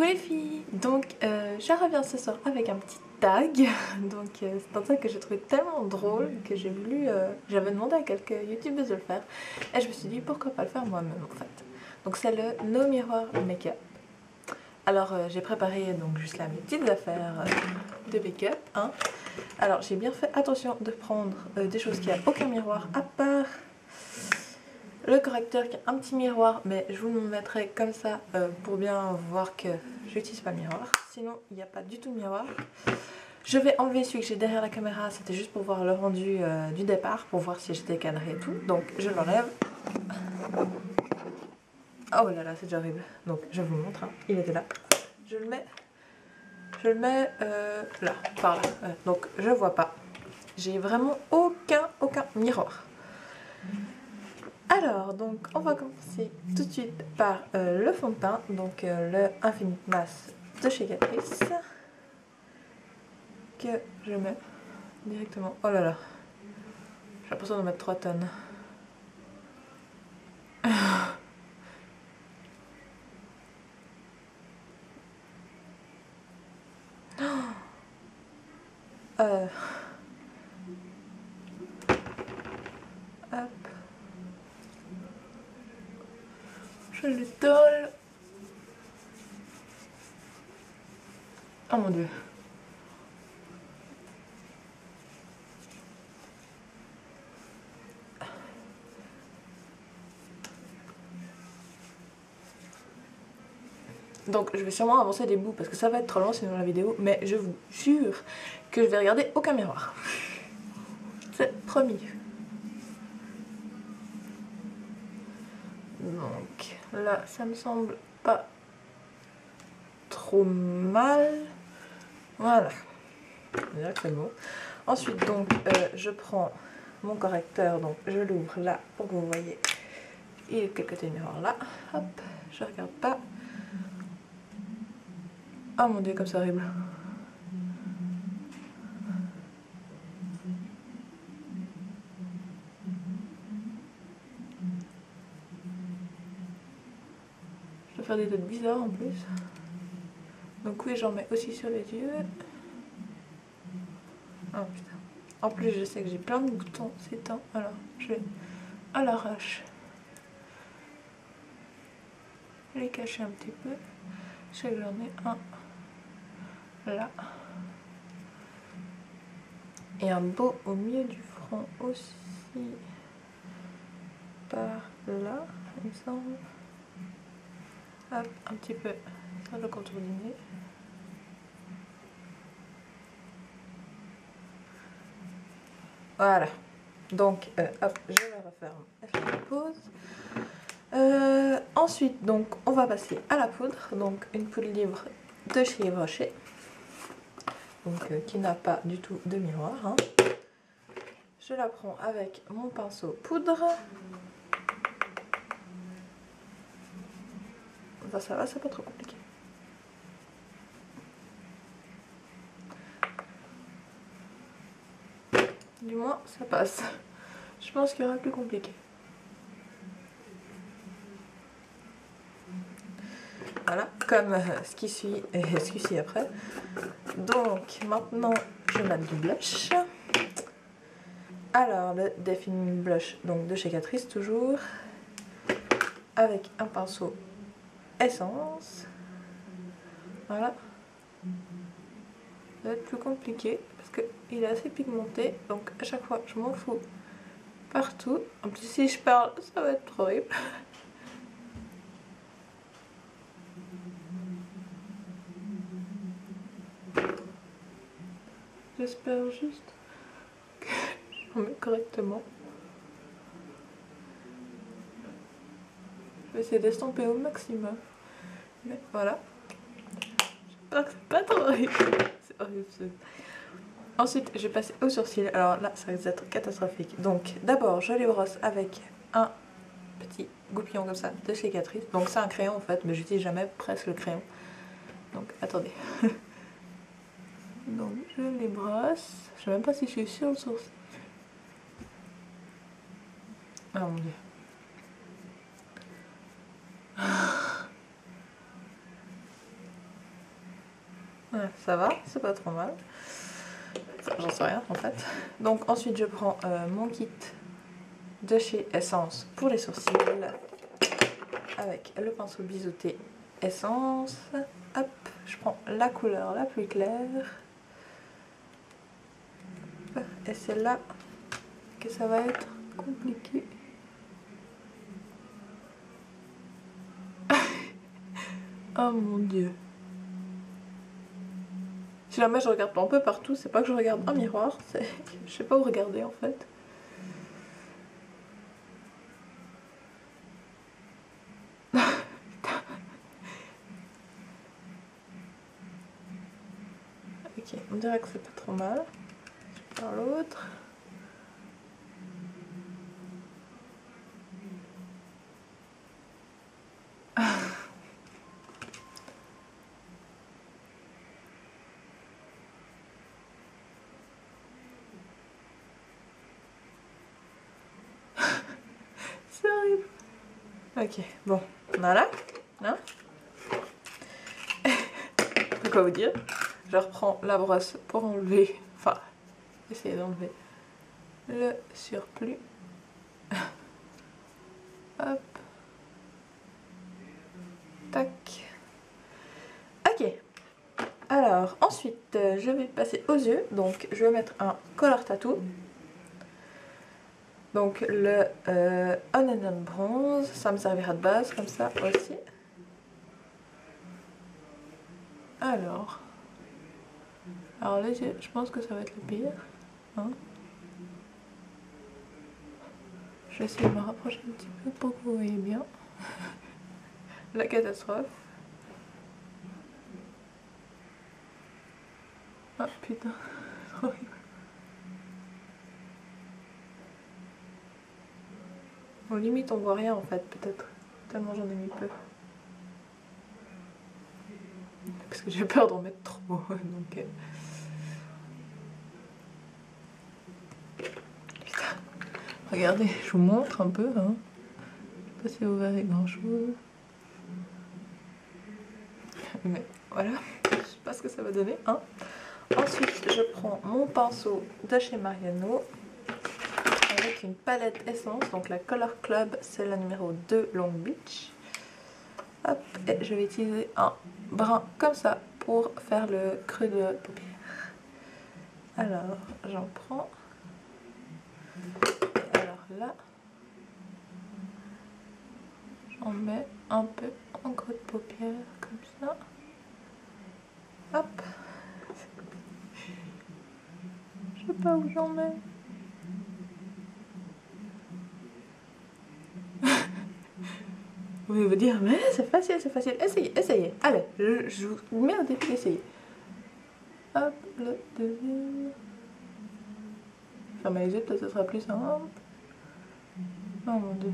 Coucou les filles. Donc je reviens ce soir avec un petit tag. Donc c'est un tag que j'ai trouvé tellement drôle que j'ai voulu, j'avais demandé à quelques youtubeuses de le faire. Et je me suis dit pourquoi pas le faire moi-même en fait. Donc c'est le No Miroir Make-up. Alors j'ai préparé donc juste là mes petites affaires de make-up. Hein. Alors j'ai bien fait attention de prendre des choses qui n'ont aucun miroir à part le correcteur qui a un petit miroir, mais je vous le mettrai comme ça pour bien voir que j'utilise pas le miroir. Sinon, il n'y a pas du tout de miroir. Je vais enlever celui que j'ai derrière la caméra, c'était juste pour voir le rendu du départ, pour voir si j'étais cadrée et tout. Donc je l'enlève. Oh là là, c'est déjà horrible. Donc je vous montre, hein. Il était là. Je le mets là, par là. Donc je vois pas. J'ai vraiment aucun miroir. Alors, donc on va commencer tout de suite par le fond de teint, donc le Infinite Mass de chez Catrice, que je mets directement. Oh là là, j'ai l'impression de mettre 3 tonnes. Hop. Je le tôle. Oh mon dieu. Donc je vais sûrement avancer des bouts parce que ça va être trop long sinon la vidéo, mais je vous jure que je vais regarder aucun miroir. C'est promis. Donc là ça me semble pas trop mal. Voilà. C'est bon. Ensuite donc je prends mon correcteur, donc je l'ouvre là pour que vous voyez. Il est de quel côté le miroir là. Hop, je regarde pas. Oh mon dieu comme c'est horrible. Je dois faire des têtes bizarres en plus. Donc oui, j'en mets aussi sur les yeux. Oh putain. En plus, je sais que j'ai plein de boutons ces temps, alors je vais à l'arrache les cacher un petit peu. Je sais que j'en ai un là. Et un beau au milieu du front aussi. Par là, il me semble. Hop, un petit peu sur le contour du nez. Voilà. Donc, hop, je vais referme et faire la pause. Ensuite, donc, on va passer à la poudre. Donc, une poudre libre de chez Yves Rocher. Donc, qui n'a pas du tout de miroir. Hein. Je la prends avec mon pinceau poudre. Ça va, c'est pas trop compliqué. Du moins, ça passe. Je pense qu'il y aura plus compliqué. Voilà, comme ce qui suit et ce qui suit après. Donc, maintenant, je vais mettre du blush. Alors, le Defining Blush, donc de chez Catrice, toujours. Avec un pinceau Essence. Voilà. Ça va être plus compliqué parce qu'il est assez pigmenté. Donc, à chaque fois, je m'en fous partout. En plus, si je parle, ça va être horrible. J'espère juste que j'en mets correctement. Je vais essayer d'estomper au maximum. Mais voilà. J'espère que c'est pas trop horrible. C'est horrible. Ensuite, je vais passer au sourcil. Alors là, ça risque d'être catastrophique. Donc, d'abord, je les brosse avec un petit goupillon comme ça de chez Catrice. Donc, c'est un crayon en fait, mais j'utilise jamais presque le crayon. Donc, attendez. Donc, je les brosse. Je sais même pas si je suis sur le sourcil. Oh mon dieu. Ça va, c'est pas trop mal. Enfin, j'en sais rien en fait. Donc ensuite je prends mon kit de chez Essence pour les sourcils avec le pinceau biseauté Essence. Hop, je prends la couleur la plus claire. Et c'est là que ça va être compliqué. Oh mon dieu. Si jamais je regarde un peu partout, c'est pas que je regarde un miroir, c'est... Je sais pas où regarder en fait. Ok, on dirait que c'est pas trop mal. Je vais faire l'autre. C'est horrible. Ok, bon, voilà. Hein, de quoi vous dire. Je reprends la brosse pour enlever, enfin, essayer d'enlever le surplus. Hop. Tac. Ok. Alors, ensuite, je vais passer aux yeux. Donc, je vais mettre un color tattoo. Donc, le On and On Bronze. Ça me servira de base, comme ça aussi. Alors les yeux, je pense que ça va être le pire. Hein, je vais essayer de me rapprocher un petit peu pour que vous voyez bien. La catastrophe. Ah putain, trop horrible. Bon, limite on voit rien en fait, peut-être. Tellement j'en ai mis peu. Parce que j'ai peur d'en mettre trop. Donc, putain. Regardez, je vous montre un peu. Hein. Je sais pas si vous verrez grand chose. Mais voilà, je sais pas ce que ça va donner. Hein. Ensuite, je prends mon pinceau de chez Mariano avec une palette essence, donc la Color Club, c'est la numéro 2 Long Beach. Hop, et je vais utiliser un brun comme ça pour faire le creux de paupière. Alors, j'en prends. Et alors là, j'en mets un peu en creux de paupière, comme ça. Hop. Je sais pas où j'en mets. Vous pouvez vous dire, mais c'est facile, c'est facile. Essayez, essayez. Allez, je vous mets au défi d'essayer. Hop, le deuxième. Fermez les yeux, peut-être que ce sera plus simple. Oh mon dieu.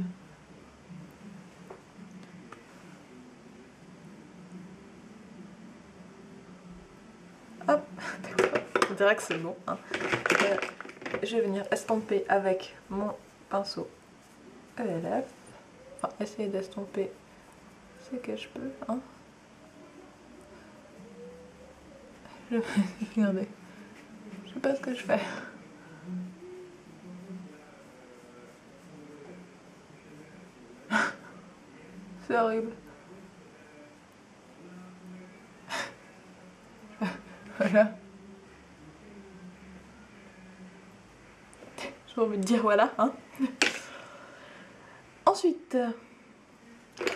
Hop, d'accord. On dirait que c'est bon. Hein. Je vais venir estomper avec mon pinceau ELF. Enfin, essayer d'estomper ce que je peux. Hein. Regardez. Je sais pas ce que je fais. C'est horrible. Voilà. J'ai envie de dire voilà. Hein. Ensuite,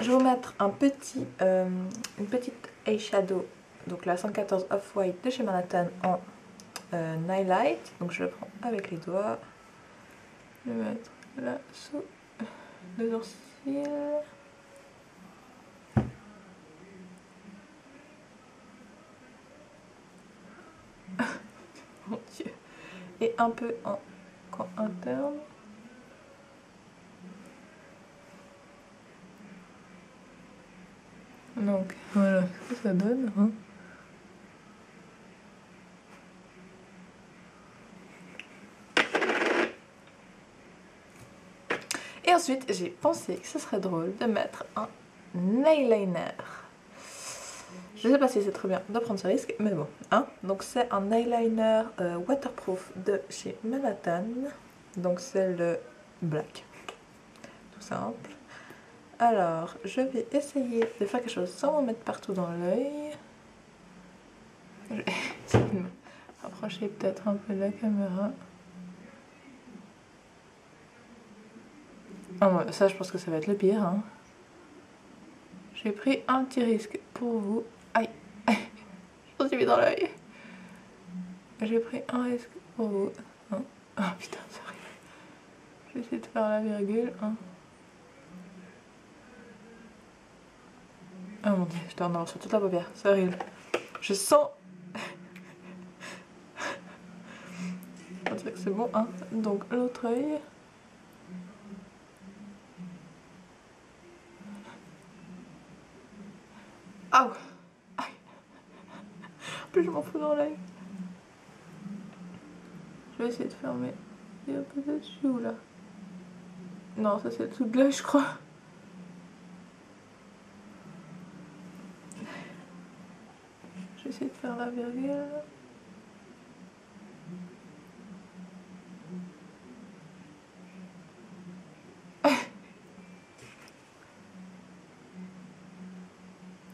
je vais vous mettre un petit, une petite eyeshadow, donc la 114 Off-White de chez Manhattan en Nightlight. Donc je le prends avec les doigts. Je vais mettre là sous le sourcil. Mon dieu. Et un peu en coin interne. Donc voilà ce que ça donne. Hein. Et ensuite, j'ai pensé que ce serait drôle de mettre un eyeliner. Je sais pas si c'est très bien de prendre ce risque, mais bon. Hein. Donc c'est un eyeliner waterproof de chez Manhattan. Donc c'est le black. Tout simple. Alors, je vais essayer de faire quelque chose sans m'en mettre partout dans l'œil. Je vais essayer de me rapprocher peut-être un peu de la caméra. Ah, ça, je pense que ça va être le pire. Hein. J'ai pris un petit risque pour vous. Aïe, je me suis mis dans l'œil. J'ai pris un risque pour vous. Hein. Ah putain, ça arrive. Je vais essayer de faire la virgule. Hein. Oh mon dieu, je dois en avoir sur toute la paupière. C'est horrible. Je sens. On dirait que c'est bon. Hein. Donc l'autre œil. Ah ouais. Aïe. En plus, je m'en fous dans l'œil. Je vais essayer de fermer. Il y a un peu dessus ou là. Non, ça c'est le dessous de l'œil, je crois. Je vais essayer de faire la virgule.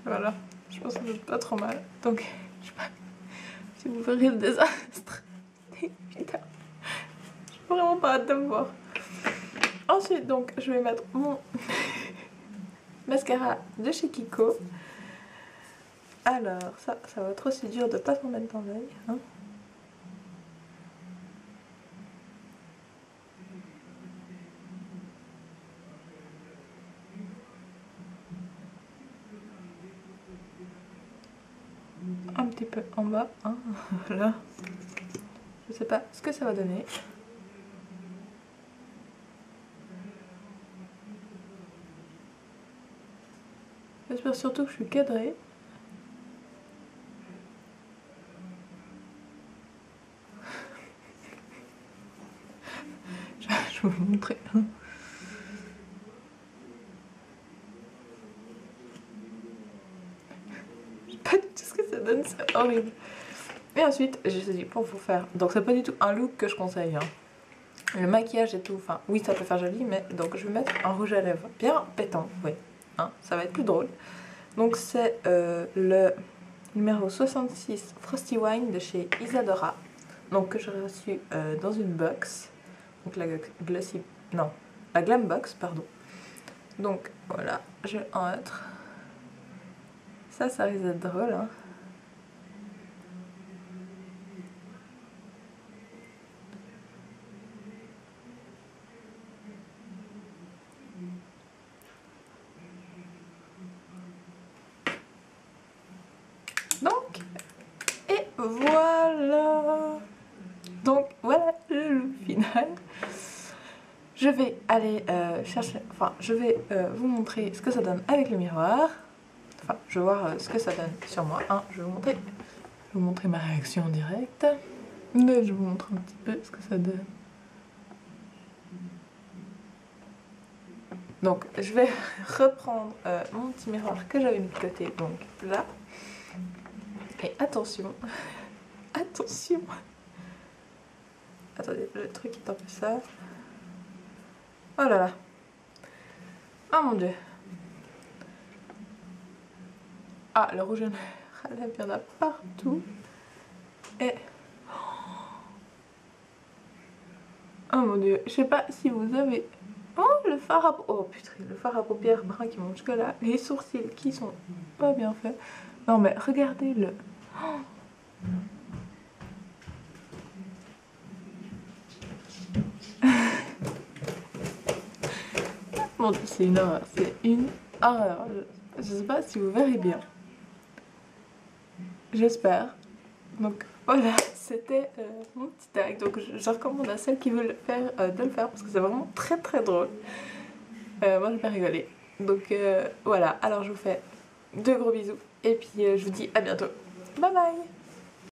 Voilà, je pense que c'est pas trop mal. Donc, je sais pas si vous verrez le désastre. Putain, je peux vraiment pas hâte de me voir. Ensuite, donc, je vais mettre mon mascara de chez Kiko. Alors, ça va être aussi dur de pas s'en mettre dans l'œil. Hein. Un petit peu en bas, hein. Voilà. Je sais pas ce que ça va donner. J'espère surtout que je suis cadrée. Je vais vous montrer. Je sais pas du tout ce que ça donne, c'est horrible. Et ensuite, j'ai choisi pour vous faire. Donc, c'est pas du tout un look que je conseille. Hein. Le maquillage et tout, enfin, oui, ça peut faire joli, mais donc je vais mettre un rouge à lèvres bien pétant, oui. Hein, ça va être plus drôle. Donc, c'est le numéro 66 Frosty Wine de chez Isadora. Donc, que j'ai reçu dans une box. Donc, la Glossy. Non, la Glam Box, pardon. Donc, voilà, je vais en mettre. Ça risque d'être drôle, hein. Donc, et voilà. Donc, voilà le look final. Je vais aller chercher, enfin, je vais vous montrer ce que ça donne avec le miroir. Enfin, je vais voir ce que ça donne sur moi. Hein. Je vais vous montrer ma réaction en direct. Mais je vous montre un petit peu ce que ça donne. Donc, je vais reprendre mon petit miroir que j'avais mis de côté, donc là. Et attention, attention. Attendez, le truc est un peu sale. Oh là là. Oh mon dieu. Ah, le rouge à lèvres, il y en a partout. Et... oh mon dieu, je sais pas si vous avez... oh, le fard à... oh putain, le fard à paupières brun qui monte jusque là. Les sourcils qui sont pas bien faits. Non mais regardez-le. Oh. Mon dieu, c'est une horreur. C'est une horreur. Je sais pas si vous verrez bien. J'espère. Donc voilà, c'était mon petit tag. Donc je recommande à celles qui veulent le faire de le faire parce que c'est vraiment très très drôle. Moi j'ai bien rigolé. Donc voilà, alors je vous fais de gros bisous et puis je vous dis à bientôt. Bye bye.